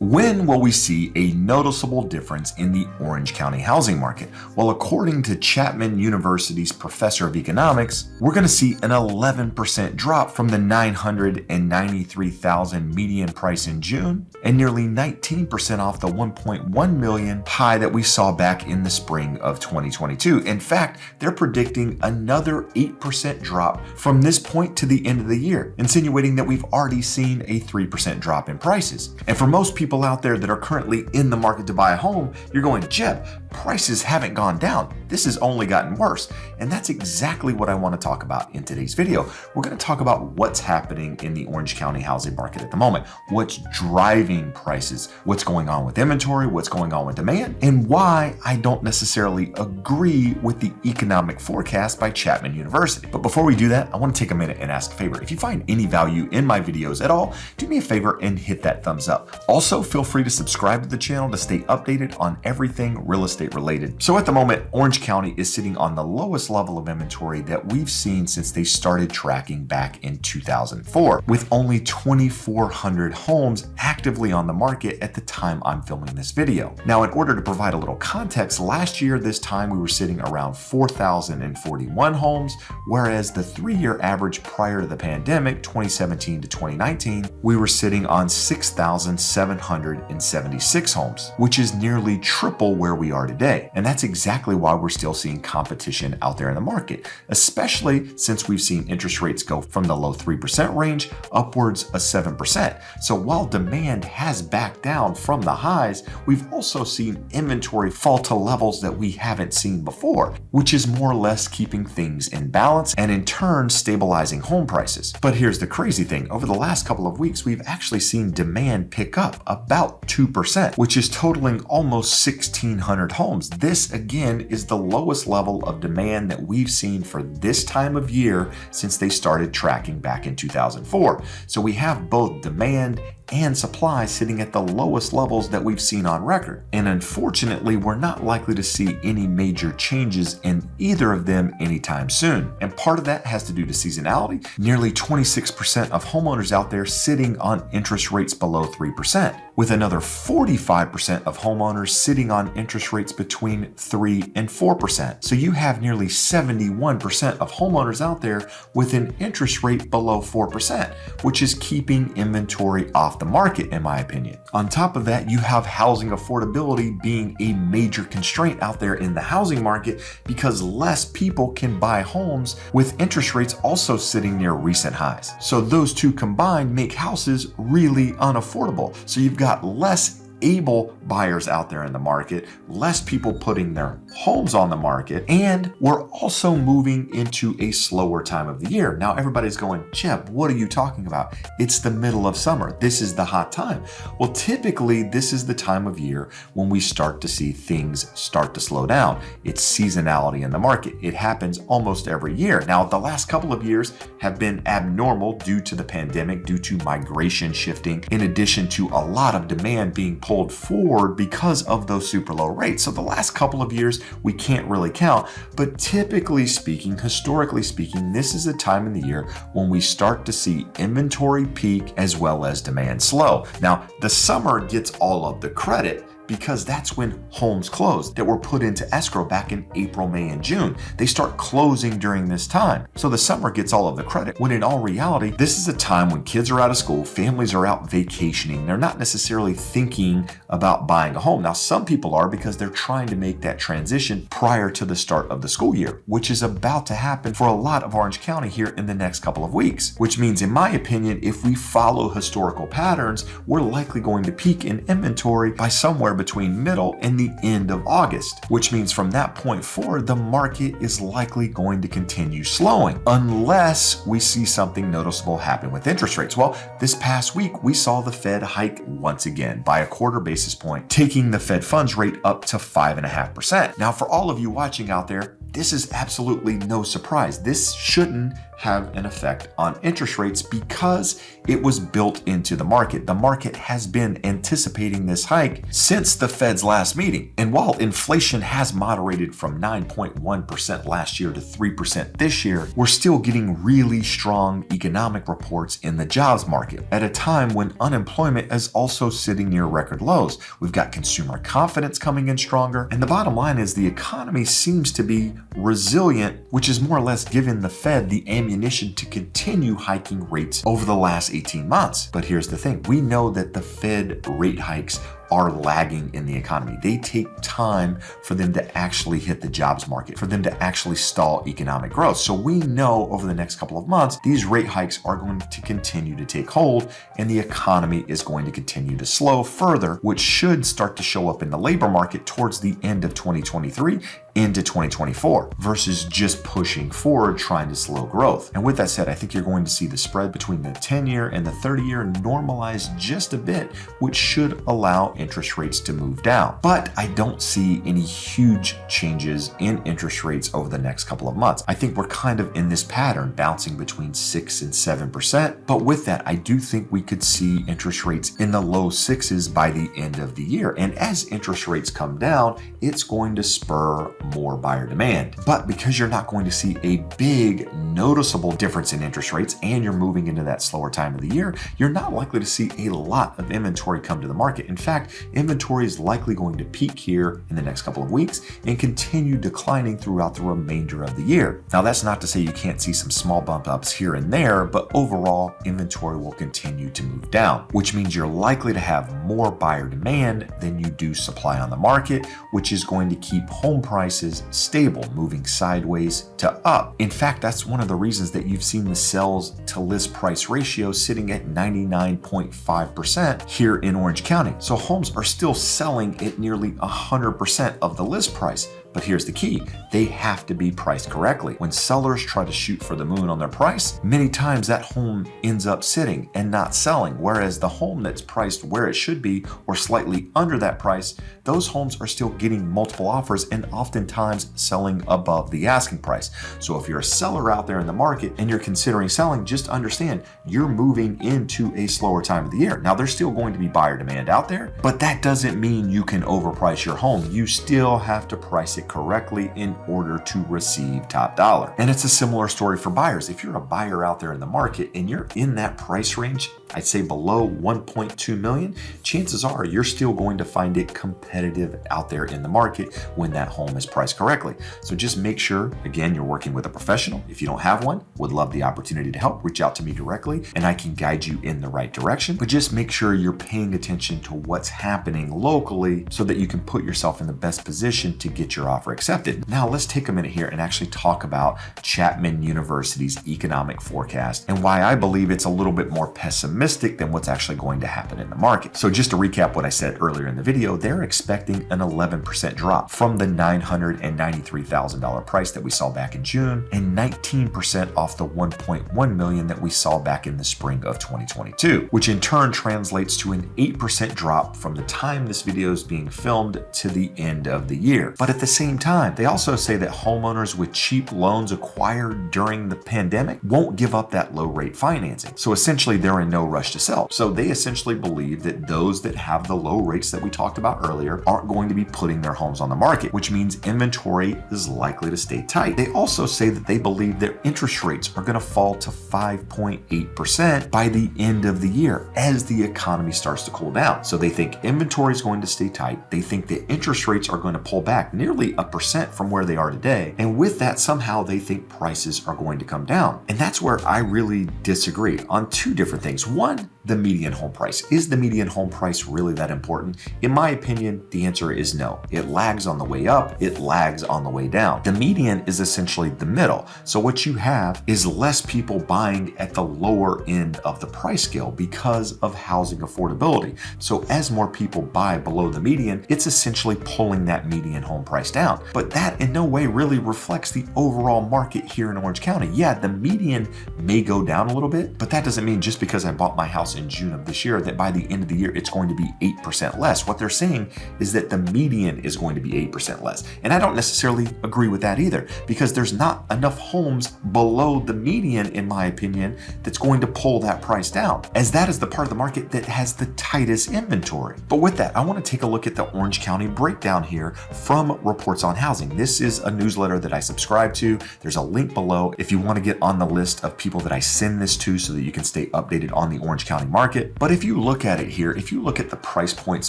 When will we see a noticeable difference in the Orange County housing market? Well, according to Chapman University's professor of economics, we're going to see an 11% drop from the $993,000 median price in June and nearly 19% off the 1.1 million high that we saw back in the spring of 2022. In fact, they're predicting another 8% drop from this point to the end of the year, insinuating that we've already seen a 3% drop in prices. And for most people out there that are currently in the market to buy a home, you're going, Jeb, prices haven't gone down. This has only gotten worse. And that's exactly what I want to talk about in today's video. We're going to talk about what's happening in the Orange County housing market at the moment, what's driving prices, what's going on with inventory, what's going on with demand, and why I don't necessarily agree with the economic forecast by Chapman University. But before we do that, I want to take a minute and ask a favor. If you find any value in my videos at all, do me a favor and hit that thumbs up. Also, feel free to subscribe to the channel to stay updated on everything real estate related. So at the moment, Orange County is sitting on the lowest level of inventory that we've seen since they started tracking back in 2004, with only 2,400 homes actively on the market at the time I'm filming this video. Now, in order to provide a little context, last year this time we were sitting around 4,041 homes, whereas the 3-year average prior to the pandemic, 2017 to 2019, we were sitting on 6,776 homes, which is nearly triple where we are today. And that's exactly why we're still seeing competition out there in the market, especially since we've seen interest rates go from the low 3% range upwards of 7%. So while demand has backed down from the highs, we've also seen inventory fall to levels that we haven't seen before, which is more or less keeping things in balance and in turn stabilizing home prices. But here's the crazy thing. Over the last couple of weeks, we've actually seen demand pick up about 2%, which is totaling almost 1,600 homes. This again is the lowest level of demand that we've seen for this time of year since they started tracking back in 2004. So we have both demand and supply sitting at the lowest levels that we've seen on record. And unfortunately, we're not likely to see any major changes in either of them anytime soon. And part of that has to do to seasonality. Nearly 26% of homeowners out there sitting on interest rates below 3%, with another 45% of homeowners sitting on interest rates between 3 and 4%. So you have nearly 71% of homeowners out there with an interest rate below 4%, which is keeping inventory off the market, in my opinion. On top of that, you have housing affordability being a major constraint out there in the housing market because less people can buy homes, with interest rates also sitting near recent highs. So those two combined make houses really unaffordable. So you've got less able buyers out there in the market, less people putting their homes on the market, and we're also moving into a slower time of the year. Now everybody's going, Jeb, what are you talking about? It's the middle of summer. This is the hot time. Well, typically this is the time of year when we start to see things start to slow down. It's seasonality in the market. It happens almost every year. Now, the last couple of years have been abnormal due to the pandemic, due to migration shifting, in addition to a lot of demand being pulled forward because of those super low rates. So the last couple of years we can't really count, but typically speaking, historically speaking, this is a time in the year when we start to see inventory peak as well as demand slow. Now, the summer gets all of the credit because that's when homes close that were put into escrow back in April, May, and June. They start closing during this time. So the summer gets all of the credit, when in all reality, this is a time when kids are out of school, families are out vacationing. They're not necessarily thinking about buying a home. Now, some people are because they're trying to make that transition prior to the start of the school year, which is about to happen for a lot of Orange County here in the next couple of weeks, which means, in my opinion, if we follow historical patterns, we're likely going to peak in inventory by somewhere between middle and the end of August, which means from that point forward, the market is likely going to continue slowing unless we see something noticeable happen with interest rates. Well, this past week, we saw the Fed hike once again by a quarter basis point, taking the Fed funds rate up to 5.5%. Now, for all of you watching out there, this is absolutely no surprise. This shouldn't have an effect on interest rates because it was built into the market. The market has been anticipating this hike since the Fed's last meeting. And while inflation has moderated from 9.1% last year to 3% this year, we're still getting really strong economic reports in the jobs market at a time when unemployment is also sitting near record lows. We've got consumer confidence coming in stronger, and the bottom line is the economy seems to be resilient, which is more or less giving the Fed the ammunition to continue hiking rates over the last 18 months. But here's the thing, we know that the Fed rate hikes are lagging in the economy. They take time for them to actually hit the jobs market, for them to actually stall economic growth. So we know over the next couple of months, these rate hikes are going to continue to take hold and the economy is going to continue to slow further, which should start to show up in the labor market towards the end of 2023 into 2024 versus just pushing forward trying to slow growth. And with that said, I think you're going to see the spread between the 10-year and the 30-year normalize just a bit, which should allow interest rates to move down. But I don't see any huge changes in interest rates over the next couple of months. I think we're kind of in this pattern bouncing between 6 and 7%. But with that, I do think we could see interest rates in the low 6s by the end of the year. And as interest rates come down, it's going to spur more buyer demand. But because you're not going to see a big noticeable difference in interest rates and you're moving into that slower time of the year, you're not likely to see a lot of inventory come to the market. In fact, inventory is likely going to peak here in the next couple of weeks and continue declining throughout the remainder of the year. Now, that's not to say you can't see some small bump ups here and there, but overall inventory will continue to move down, which means you're likely to have more buyer demand than you do supply on the market, which is going to keep home prices stable, moving sideways to up. In fact, that's one of the reasons that you've seen the sales to list price ratio sitting at 99.5% here in Orange County. So homes are still selling at nearly 100% of the list price. But here's the key, they have to be priced correctly. When sellers try to shoot for the moon on their price, many times that home ends up sitting and not selling, whereas the home that's priced where it should be or slightly under that price, those homes are still getting multiple offers and oftentimes selling above the asking price. So if you're a seller out there in the market and you're considering selling, just understand you're moving into a slower time of the year. Now, there's still going to be buyer demand out there, but that doesn't mean you can overprice your home. You still have to price it correctly in order to receive top dollar. And it's a similar story for buyers. If you're a buyer out there in the market and you're in that price range, I'd say below 1.2 million, chances are you're still going to find it competitive out there in the market when that home is priced correctly. So just make sure, again, you're working with a professional. If you don't have one, would love the opportunity to help. Reach out to me directly and I can guide you in the right direction. But just make sure you're paying attention to what's happening locally so that you can put yourself in the best position to get your offer accepted. Now let's take a minute here and actually talk about Chapman University's economic forecast and why I believe it's a little bit more pessimistic than what's actually going to happen in the market. So just to recap what I said earlier in the video, they're expecting an 11% drop from the $993,000 price that we saw back in June and 19% off the $1.1 million that we saw back in the spring of 2022, which in turn translates to an 8% drop from the time this video is being filmed to the end of the year. But at the same time, they also say that homeowners with cheap loans acquired during the pandemic won't give up that low rate financing. So essentially they're in no rush to sell. So they essentially believe that those that have the low rates that we talked about earlier aren't going to be putting their homes on the market, which means inventory is likely to stay tight. They also say that they believe their interest rates are going to fall to 5.8% by the end of the year as the economy starts to cool down. So they think inventory is going to stay tight. They think that interest rates are going to pull back nearly 1% from where they are today. And with that, somehow they think prices are going to come down. And that's where I really disagree on two different things. One, the median home price. Is the median home price really that important? In my opinion, the answer is no. It lags on the way up, it lags on the way down. The median is essentially the middle. So what you have is less people buying at the lower end of the price scale because of housing affordability. So as more people buy below the median, it's essentially pulling that median home price down. But that in no way really reflects the overall market here in Orange County. Yeah, the median may go down a little bit, but that doesn't mean just because I bought my house in June of this year that by the end of the year it's going to be 8% less. What they're saying is that the median is going to be 8% less. And I don't necessarily agree with that either, because there's not enough homes below the median, in my opinion, that's going to pull that price down, as that is the part of the market that has the tightest inventory. But with that, I want to take a look at the Orange County breakdown here from Reports on Housing. This is a newsletter that I subscribe to. There's a link below if you want to get on the list of people that I send this to so that you can stay updated on the Orange County market. But if you look at it here, if you look at the price points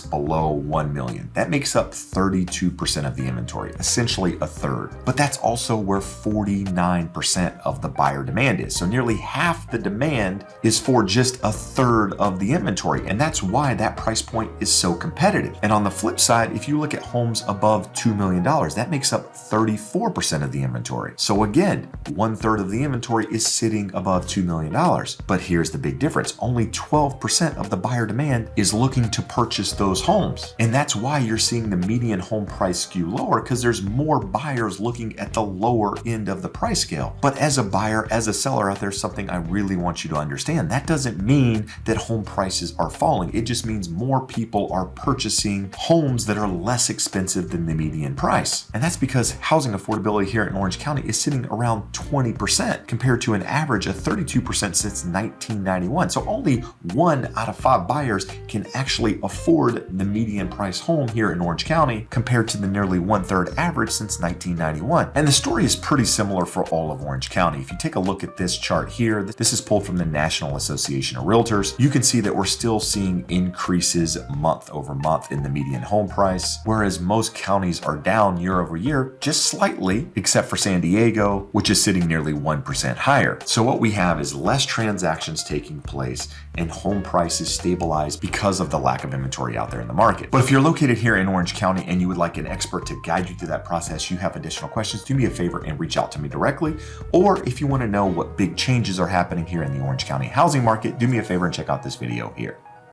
below 1 million, that makes up 32% of the inventory, essentially a third. But that's also where 49% of the buyer demand is. So nearly half the demand is for just a third of the inventory. And that's why that price point is so competitive. And on the flip side, if you look at homes above $2 million, that makes up 34% of the inventory. So again, 1/3 of the inventory is sitting above $2 million. But here's the big difference. Only 12% of the buyer demand is looking to purchase those homes. And that's why you're seeing the median home price skew lower, because there's more buyers looking at the lower end of the price scale. But as a buyer, as a seller out there, something I really want you to understand. That doesn't mean that home prices are falling. It just means more people are purchasing homes that are less expensive than the median price. And that's because housing affordability here in Orange County is sitting around 20% compared to an average of 32% since 1991. So only 1 out of 5 buyers can actually afford the median price home here in Orange County compared to the nearly 1/3 average since 1991. And the story is pretty similar for all of Orange County. If you take a look at this chart here, this is pulled from the National Association of Realtors. You can see that we're still seeing increases month over month in the median home price, whereas most counties are down year over year, just slightly, except for San Diego, which is sitting nearly 1% higher. So what we have is less transactions taking place and home prices stabilized because of the lack of inventory out there in the market. But if you're located here in Orange County and you would like an expert to guide you through that process, you have additional questions, do me a favor and reach out to me directly. Or if you want to know what big changes are happening here in the Orange County housing market, do me a favor and check out this video here.